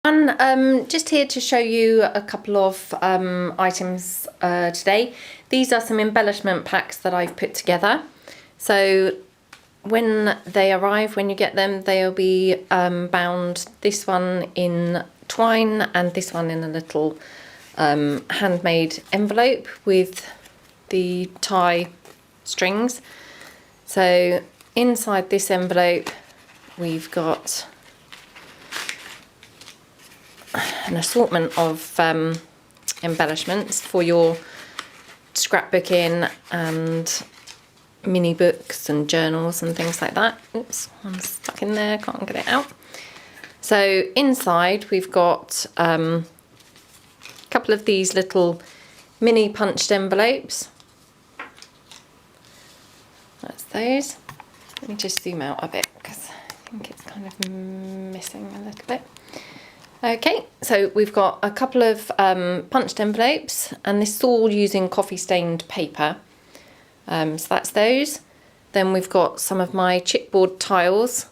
Just here to show you a couple of items today. These are some embellishment packs that I've put together. So when they arrive, when you get them, they'll be bound, this one in twine and this one in a little handmade envelope with the tie strings. So inside this envelope we've got an assortment of embellishments for your scrapbooking and mini books and journals and things like that. Oops, I'm stuck in there, can't get it out. So inside we've got a couple of these little mini punched envelopes. That's those. Let me just zoom out a bit because I think it's kind of missing a little bit. Okay, so we've got a couple of punched envelopes, and this is all using coffee stained paper. So that's those. Then we've got some of my chipboard tiles,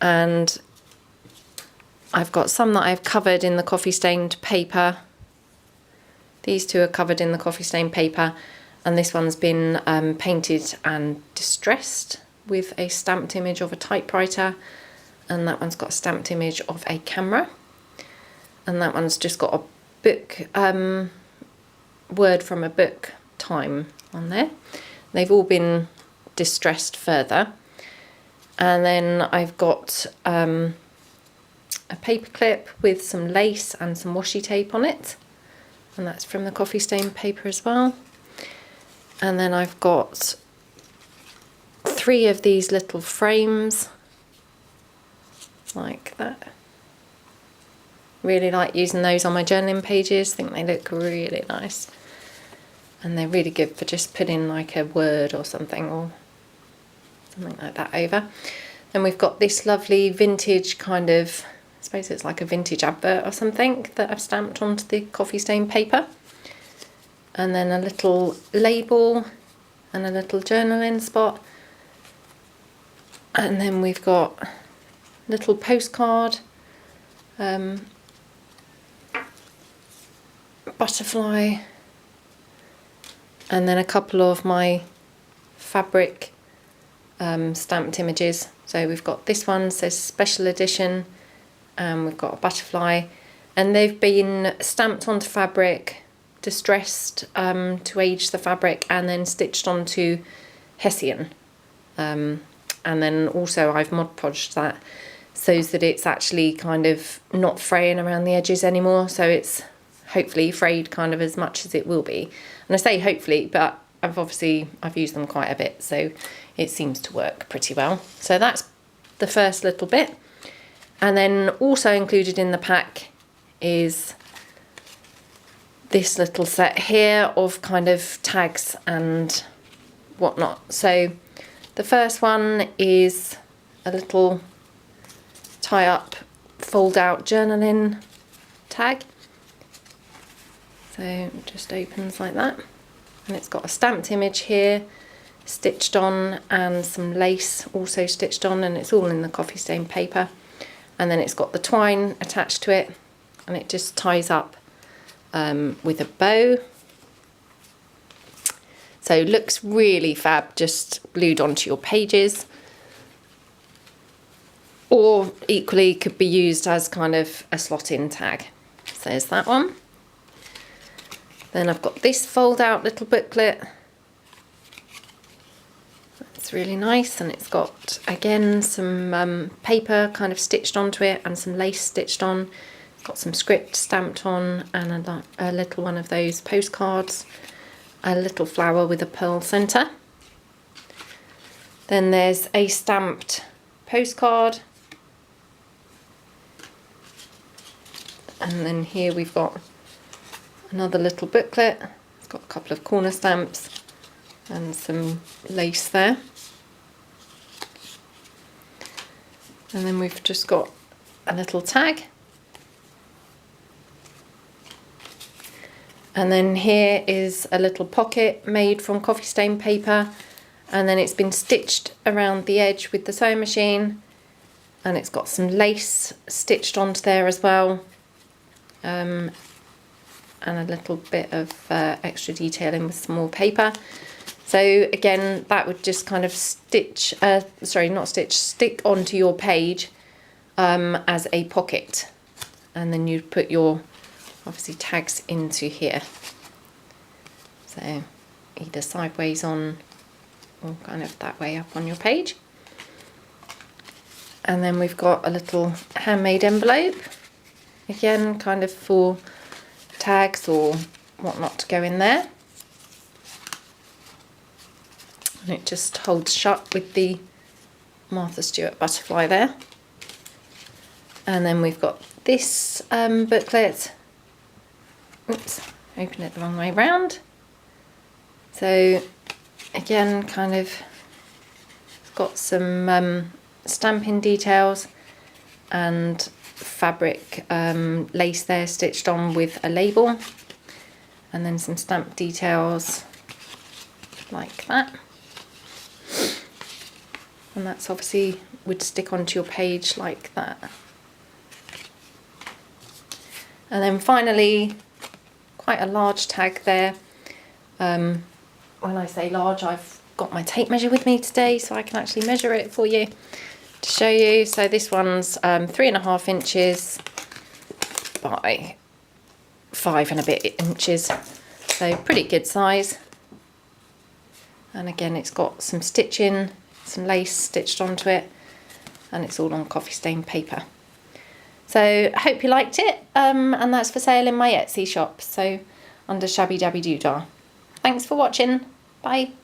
and I've got some that I've covered in the coffee stained paper. These two are covered in the coffee stained paper, and this one's been painted and distressed with a stamped image of a typewriter. And that one's got a stamped image of a camera, and that one's just got a book, word from a book, time on there. They've all been distressed further. And then I've got a paper clip with some lace and some washi tape on it, and that's from the coffee stain paper as well. And then I've got 3 of these little frames like that. Really like using those on my journaling pages. I think they look really nice, and they're really good for just putting like a word or something like that over. Then we've got this lovely vintage kind of, I suppose it's like a vintage advert or something, that I've stamped onto the coffee stain paper. And then a little label and a little journaling spot. And then we've got little postcard, butterfly, and then a couple of my fabric stamped images. So we've got this one says special edition, and we've got a butterfly, and they've been stamped onto fabric, distressed to age the fabric, and then stitched onto hessian. And then also I've Mod Podged that so that it's actually kind of not fraying around the edges anymore, so it's hopefully frayed kind of as much as it will be. And I say hopefully, but I've used them quite a bit, so it seems to work pretty well. So that's the first little bit. And then also included in the pack is this little set here of kind of tags and whatnot. So the first one is a little tie up, fold out journaling tag. So it just opens like that, and it's got a stamped image here stitched on, and some lace also stitched on, and it's all in the coffee stain paper. And then it's got the twine attached to it, and it just ties up with a bow. So it looks really fab, just glued onto your pages. Or equally could be used as kind of a slot-in tag. So there's that one. Then I've got this fold-out little booklet. That's really nice, and it's got, again, some paper kind of stitched onto it and some lace stitched on. It's got some script stamped on, and a little one of those postcards. A little flower with a pearl centre. Then there's a stamped postcard. And then here we've got another little booklet. It's got a couple of corner stamps and some lace there. And then we've just got a little tag. And then here is a little pocket made from coffee stain paper, and then it's been stitched around the edge with the sewing machine, and it's got some lace stitched onto there as well, and a little bit of extra detailing with some more paper. So again, that would just kind of stitch, stick onto your page as a pocket, and then you'd put your obviously tags into here. So either sideways on or kind of that way up on your page. And then we've got a little handmade envelope, again kind of for tags or whatnot to go in there. And it just holds shut with the Martha Stewart butterfly there. And then we've got this booklet. Oops, open it the wrong way round. So again, kind of got some stamping details and fabric lace there stitched on with a label, and then some stamp details like that. And that's obviously would stick onto your page like that. And then finally, quite a large tag there. When I say large, I've got my tape measure with me today, so I can actually measure it for you to show you. So this one's 3.5 inches by 5 and a bit inches. So pretty good size. And again, it's got some stitching, some lace stitched onto it, and it's all on coffee stained paper. So I hope you liked it, and that's for sale in my Etsy shop, so under Shabby Dabby Doodah. Thanks for watching. Bye.